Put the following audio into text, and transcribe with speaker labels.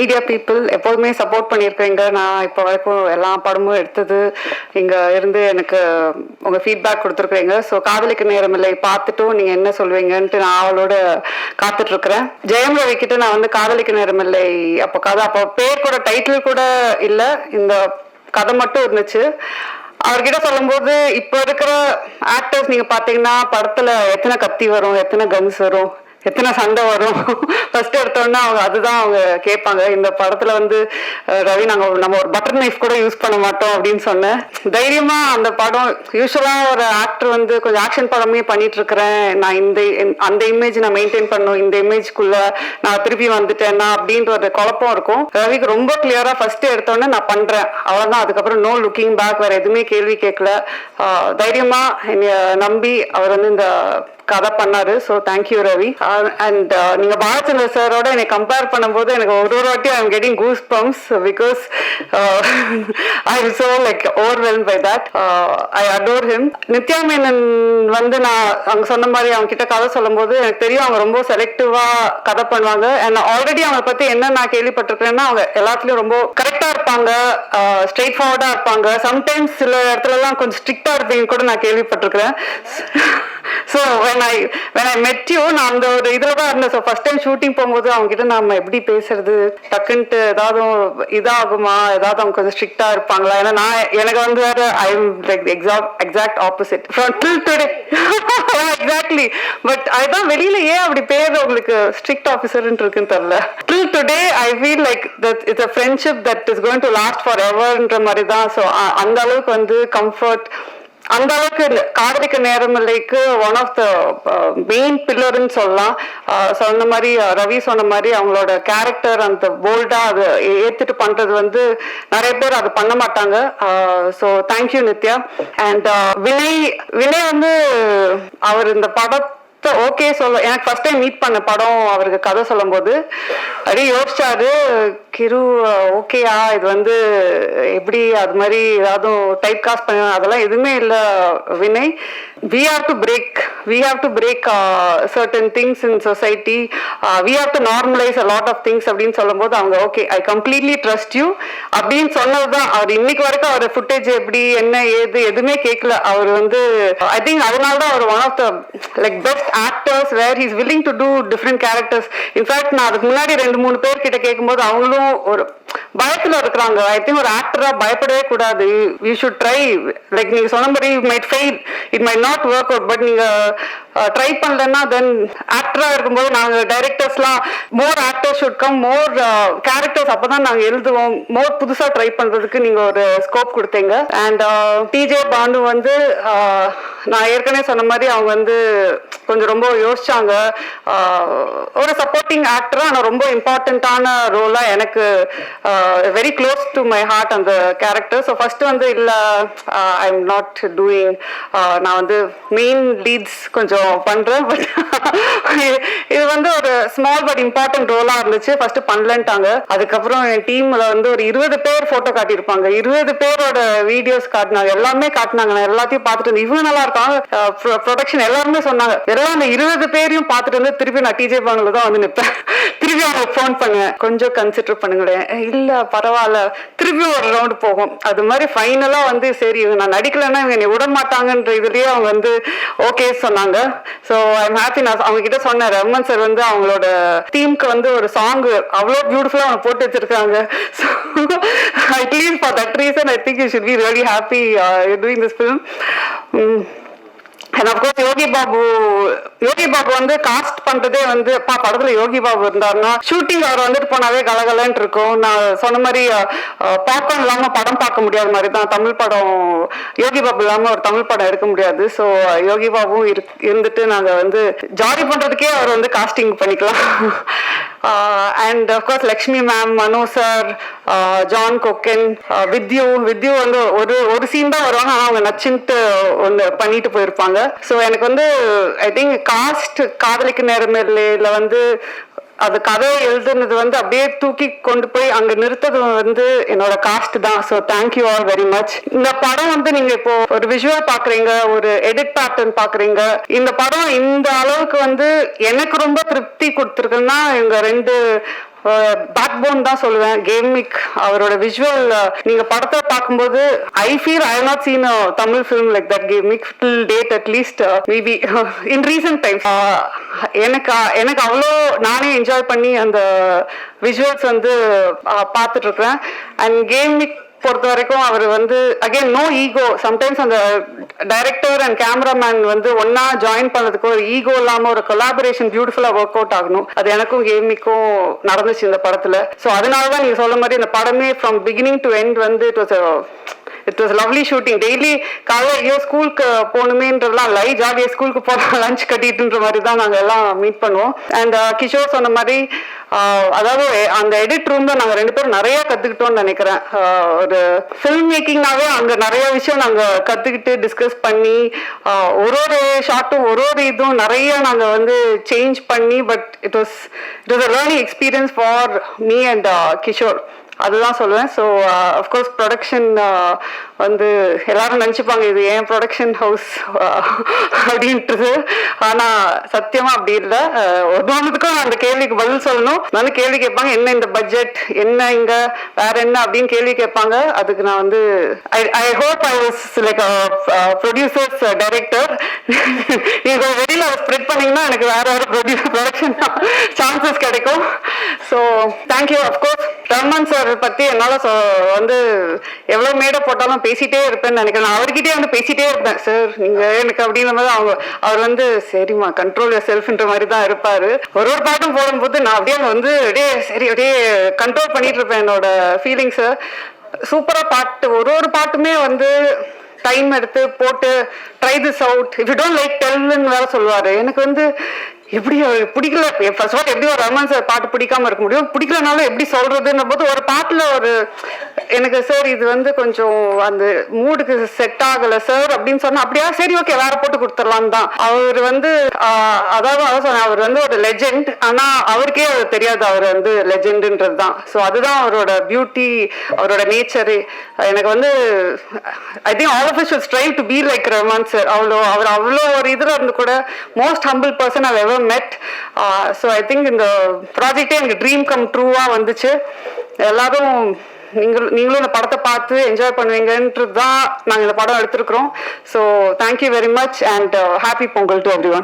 Speaker 1: Media people எப்போதுமே support பண்ணியிருக்கீங்க. நான் இப்போ வரைக்கும் எல்லா படமும் எடுத்தது இங்கே இருந்து எனக்கு உங்கள் ஃபீட்பேக் கொடுத்துருக்குறீங்க. ஸோ காதலிக்கு நேரமில்லை பார்த்துட்டும் நீங்கள் என்ன சொல்வீங்கன்ட்டு நான் அவளோட காத்துட்ருக்குறேன். ஜெயம் ரவி கிட்ட நான் வந்து காதலிக்கு நேரமில்லை அப்போ கதை அப்போ பேர் கூட டைட்டில் கூட இல்லை, இந்த கதை மட்டும் இருந்துச்சு. அவர்கிட்ட சொல்லும்போது இப்போ இருக்கிற ஆக்டர்ஸ் நீங்க பாத்தீங்கன்னா படத்துல எத்தனை கத்தி வரும், எத்தனை கன்ஸ் வரும், எத்தனை சண்டை வரும், ஃபர்ஸ்ட் எடுத்தோன்னா அவங்க அதுதான் அவங்க கேட்பாங்க. இந்த படத்துல வந்து ரவி நம்ம ஒரு பட்டர் நைஃப் கூட யூஸ் பண்ண மாட்டோம் அப்படின்னு சொன்னேன். தைரியமா அந்த படம் யூஸ்வலா ஒரு ஆக்டர் வந்து கொஞ்சம் ஆக்ஷன் படமே பண்ணிட்டு இருக்கிறேன், நான் அந்த இமேஜ் நான் மெயின்டைன் பண்ணும், இந்த இமேஜ்க்குள்ள நான் திருப்பி வந்துட்டேன்னா அப்படின்ற ஒரு குழப்பம் இருக்கும். ரவிக்கு ரொம்ப கிளியரா ஃபர்ஸ்ட் எடுத்தோன்னே நான் பண்றேன் அவ்வளவுதான், அதுக்கப்புறம் நோ லுக்கிங் பேக், வேற எதுவுமே கேள்வி கேட்கல. தைரியமா என்னைய நம்பி அவர் வந்து இந்த கதை பண்ணாரு. So thank you Ravi. அண்ட் நீங்க பாலச்சந்திர சாரோட என்னை கம்பேர் பண்ணும்போது எனக்கு ஒரு வாட்டி I am getting goosebumps because I am so like overwhelmed by that. I adore him. Nithya Menon வந்து நான் அவங்க சொன்ன மாதிரி அவங்க கிட்ட கதை சொல்லும் போது எனக்கு தெரியும் அவங்க ரொம்ப செலக்டிவா கதை பண்ணுவாங்க. அண்ட் ஆல்ரெடி அவங்க பத்தி என்ன நான் கேள்விப்பட்டிருக்கேன்னா அவங்க எல்லாத்துலயும் ரொம்ப கரெக்டா இருப்பாங்க, ஸ்ட்ரெயிட் ஃபார்வர்டா இருப்பாங்க. சம்டைம்ஸ் சில இடத்துல எல்லாம் கொஞ்சம் ஸ்ட்ரிக்டா இருப்பீங்க கூட நான் கேள்விப்பட்டிருக்கிறேன். So when I met you நான் அந்த ஒரு இதில் தான் இருந்தேன். ஸோ ஃபர்ஸ்ட் டைம் ஷூட்டிங் போகும்போது அவங்க கிட்ட நம்ம எப்படி பேசுறது, டக்குன்ட்டு ஏதாவது இதாகுமா, ஏதாவது அவங்க கொஞ்சம் ஸ்ட்ரிக்டா இருப்பாங்களா, ஏன்னா எனக்கு வந்து வேற I am like exact opposite from till today. Exactly. But அதுதான் வெளியில ஏன் அப்படி பேர் உங்களுக்கு ஸ்ட்ரிக்ட் ஆஃபீஸர்ன்னு இருக்குன்னு தெரியல. Till today I feel like that it's a friendship that is going to last for எவர்ன்ற மாதிரி தான். ஸோ அந்த அளவுக்கு வந்து கம்ஃபர்ட், அந்த அளவுக்கு காதலிக்க நேரமில்லைக்கு ஒன் ஆஃப் த மெயின் பில்லர்ன்னு சொல்லலாம். சொன்ன மாதிரி ரவி சொன்ன மாதிரி அவங்களோட கேரக்டர் அந்த போல்டா அதை ஏத்துட்டு பண்றது வந்து நிறைய பேர் அது பண்ண மாட்டாங்க. So thank you Nithya. And Vinay வந்து அவர் இந்த படத்தை ஓகே சொல்ல எனக்கு ஃபர்ஸ்ட் டைம் மீட் பண்ண படம் அவருக்கு கதை சொல்லும் போது அப்படியே யோசிச்சாரு, கிரு ஓகேயா இது வந்து எப்படி அது மாதிரி ஏதாவது டைப் காஸ்ட் பண்ண அதெல்லாம் எதுவுமே இல்லை Vinay. we have to break certain things in society, we have to normalize a lot of things அப்படின்னு சொல்லும் போது அவங்க okay I completely trust you அப்படின்னு சொன்னதுதான். அவர் இன்னைக்கு வரைக்கும் அவர் ஃபுட்டேஜ் எப்படி என்ன ஏது எதுவுமே கேட்கல. அவர் வந்து ஐ திங்க் அதனாலதான் அவர் one of the like best actors where he is willing to do different characters. In fact நான் அதுக்கு முன்னாடி 2-3 பேர் கிட்ட கேட்கும்போது அவங்களும் ஒரு பயத்துல இருக்கிறாங்க. ஐ திங்க் ஒரு ஆக்டரா பயப்படவே கூடாது. You should try. லைக் நீங்க சொன்ன மாதிரி you might fail, it might not work out, but நீங்க ட்ரை பண்ணலன்னா தென் ஆக்டரா இருக்கும்போது நாங்க டைரக்டர்ஸ்லாம் more actors should come, more characters அப்பதான் நாங்க எழுதுவோம், மோர் புதுசா ட்ரை பண்றதுக்கு நீங்க ஒரு ஸ்கோப் கொடுத்தீங்க. அண்ட் டிஜே பாண்டு வந்து நான் ஏற்கனவே சொன்ன மாதிரி அவங்க வந்து கொஞ்சம் ரொம்ப யோசிச்சாங்க. ஒரு சப்போர்ட்டிங் ஆக்டரா ஆனால் ரொம்ப இம்பார்ட்டண்ட்டான ரோலா எனக்கு very close to my heart அந்த கேரக்டர். ஸோ ஃபர்ஸ்ட் வந்து இல்லை ஐ எம் நாட் டூயிங், நான் வந்து மெயின் லீட்ஸ் கொஞ்சம் பண்றேன், பட் இது வந்து ஒரு ஸ்மால் பட் இம்பார்ட்டன்ட் ரோலா இருந்துச்சு. ஃபர்ஸ்ட் பண்ணலன்ட்டாங்க. அதுக்கப்புறம் என் டீம்ல வந்து ஒரு 20 பேர் போட்டோ காட்டியிருப்பாங்க, 20 பேரோட வீடியோஸ் காட்டினாங்க, எல்லாமே காட்டினாங்க. நான் எல்லாத்தையும் பார்த்துட்டு இவங்க நல்லா இருக்காங்க, ப்ரொடக்ஷன் எல்லாருமே சொன்னாங்க. எல்லாம் அந்த 20 பேரையும் பார்த்துட்டு வந்து திருப்பி நான் டிஜே பானுல தான் வந்து நிற்பேன். திருப்பி அவங்களுக்கு ஃபோன் பண்ணுவேன், கொஞ்சம் கன்சிடர் பண்ணுங்களேன், இல்ல பரவாயில்ல, திருப்பி ஒரு ரவுண்ட் போகும். அது மாதிரி ஃபைனலா வந்து சரி இவங்க நான் நடிக்கலன்னா இவங்க என்னை விட மாட்டாங்கன்ற இதுலயே அவங்க வந்து ஓகே சொன்னாங்க. So I am happy. நான் அவங்க கிட்ட சொன்னேன், ரமன் சார் வந்து அவங்களோட டீமுக்கு வந்து ஒரு சாங் அவ்வளோ பியூட்டிஃபுல்லா அவங்க போட்டு வச்சிருக்காங்க. So at least for that reason I think you should be really happy doing this film. And of course Yogi Babu வந்து காஸ்ட் பண்றதே வந்து படத்துல யோகி பாபு இருந்தாருன்னா ஷூட்டிங் அவர் வந்துட்டு போனாவே கலகலன்னு இருக்கும். நான் சொன்ன மாதிரி பாப்கார்ன் இல்லாம படம் பார்க்க முடியாத மாதிரி தான் தமிழ் படம், யோகி பாபு இல்லாம ஒரு தமிழ் படம் எடுக்க முடியாது. ஸோ யோகி பாபுவும் இருந்துட்டு நாங்க வந்து ஜாலி பண்றதுக்கே அவர் வந்து காஸ்டிங் பண்ணிக்கலாம். And of course Lakshmi ma'am, Mano sir, John Kokken, with you வந்து ஒரு சீன் தான் வருவாங்க, ஆனால் அவங்க நச்சுன்ட்டு ஒன்று பண்ணிட்டு போயிருப்பாங்க. ஸோ எனக்கு வந்து ஐ திங்க் காஸ்ட் காதலிக்கு நேரமில்லையில வந்து அது கதை எழுதுனது வந்து அப்படியே தூக்கி கொண்டு போய் அங்க நிறுத்தது வந்து என்னோட காஸ்ட் தான். So thank you all very much. இந்த படம் வந்து நீங்க இப்போ ஒரு விஷுவல் பாக்குறீங்க, ஒரு எடிட் பேட்டர்ன் பாக்குறீங்க. இந்த படம் இந்த அளவுக்கு வந்து எனக்கு ரொம்ப திருப்தி கொடுத்துருக்குன்னா இவங்க 2 பேக் போன் தான் சொல்லுவேன். கேமிக் அவரோட விஷுவல் நீங்க படத்தை பார்க்கும்போது I feel I not seen Tamil film like that comic till date at least maybe in recent time. எனக்கு அவ்வளோ நானே என்ஜாய் பண்ணி அந்த விஷுவல்ஸ் வந்து பார்த்துட்டு இருக்கிறேன். அண்ட் கேமிக் பொறுத்த வரைக்கும் அவர் வந்து அகைன் நோ ஈகோ. சம்டைம்ஸ் அந்த டைரக்டர் அண்ட் கேமராமேன் வந்து ஒன்னா ஜாயின் பண்ணதுக்கு ஒரு ஈகோ இல்லாம ஒரு கொலாபரேஷன் பியூட்டிஃபுல்லா ஒர்க் அவுட் ஆகணும். அது எனக்கும் கேமிக்கும் நடந்துச்சு இந்த படத்துல. ஸோ அதனாலதான் நீங்க சொல்ல மாதிரி இந்த படமே ஃப்ரம் பிகினிங் டு எண்ட் வந்து it was lovely shooting. Daily காலையில் ஐயோ ஸ்கூலுக்கு போகணுமேன்றதுலாம் லை ஜாலியாக ஸ்கூலுக்கு போகலாம் லஞ்ச் கட்டிட்டுன்ற மாதிரி தான் நாங்கள் எல்லாம் மீட் பண்ணுவோம். அண்ட் கிஷோர் சொன்ன மாதிரி அதாவது அந்த எடிட் ரூம்ல நாங்கள் 2 பேரும் நிறைய கற்றுக்கிட்டோம்னு நினைக்கிறேன். ஒரு ஃபில்ம் மேக்கிங்னாவே அங்கே நிறைய விஷயம் நாங்கள் கற்றுக்கிட்டு டிஸ்கஸ் பண்ணி ஒரு ஷார்ட்டும் ஒரு இதுவும் நிறைய நாங்கள் வந்து சேஞ்ச் பண்ணி but it was a learning experience for me and Kishore. அதுதான் சொல்லுவேன். ஸோ அஃப்கோர்ஸ் ப்ரொடக்ஷன் வந்து எல்லாரும் நினச்சிப்பாங்க இது ஏன் ப்ரொடக்ஷன் ஹவுஸ் அப்படின்ட்டு. ஆனால் சத்தியமாக அப்படி இல்லை. ஒவ்வொன்றுக்கும் அந்த கேள்விக்கு பதில் சொல்லணும். நான் கேள்வி கேட்பாங்க என்ன இந்த பட்ஜெட் என்ன இங்கே வேற என்ன அப்படின்னு கேள்வி கேட்பாங்க. அதுக்கு நான் வந்து I hope I was like producers director. நீங்கள் வெளியில் ஸ்ப்ரெட் பண்ணீங்கன்னா எனக்கு வேற ப்ரொடக்ஷன் சான்சஸ் கிடைக்கும். So thank you. Of course Rahman sir பத்தி என்னால வந்து எவ்வளவு மேடை போட்டாலும் பேசிட்டே இருப்பேன்னு நினைக்கிறேன். நான் அவர்கிட்டயே வந்து பேசிட்டே இருப்பேன். சார் நீங்க எனக்கு அப்படின்ற மாதிரி அவர் வந்து சரிம்மா கண்ட்ரோல் யுவர் செல்ஃப்ன்ற மாதிரி தான் இருப்பாரு. ஒரு பாட்டும் போடும்போது நான் அப்படியே வந்து அப்படியே சரி அப்படியே கண்ட்ரோல் பண்ணிட்டு இருப்பேன் என்னோட ஃபீலிங்ஸை. சூப்பரா பாட்டு ஒரு பாட்டுமே வந்து டைம் எடுத்து போட்டு try this out if you don't like டெல்ன்னு வேற சொல்லுவாரு. எனக்கு வந்து எப்படி பிடிக்கல ஃபர்ஸ்ட் ஆஃப் ஆல் எப்படி ஒரு ரஹ்மான் சார் பாட்டு பிடிக்காம இருக்க முடியும்? பிடிக்கலனாலும் எப்படி சொல்றதுன்னும் போது ஒரு பாட்டுல ஒரு எனக்கு சார் இது வந்து கொஞ்சம் அந்த மூடுக்கு செட் ஆகல சார் அப்படின்னு சொன்னா அப்படியா சரி ஓகே வேற போட்டு கொடுத்துடலாம் தான். அவர் வந்து அதாவது அவர் வந்து ஒரு லெஜெண்ட். ஆனா அவருக்கே அது தெரியாது அவர் வந்து லெஜெண்டுன்றது தான். ஸோ அதுதான் அவரோட பியூட்டி அவரோட நேச்சரு. எனக்கு வந்து I think all of us should strive to be like Rahman sir. அவர் அவ்வளோ ஒரு இதுல இருந்து கூட most humble person I ever met. So I think இந்த ப்ராஜெக்டே எனக்கு ட்ரீம் கம் ட்ரூவா வந்துச்சு. எல்லாரும் நீங்களும் இந்த படத்தை பார்த்து என்ஜாய் பண்ணுவீங்கன்றது தான் நாங்கள் இந்த படம் எடுத்திருக்கிறோம். So thank you very much and happy Pongal to every one.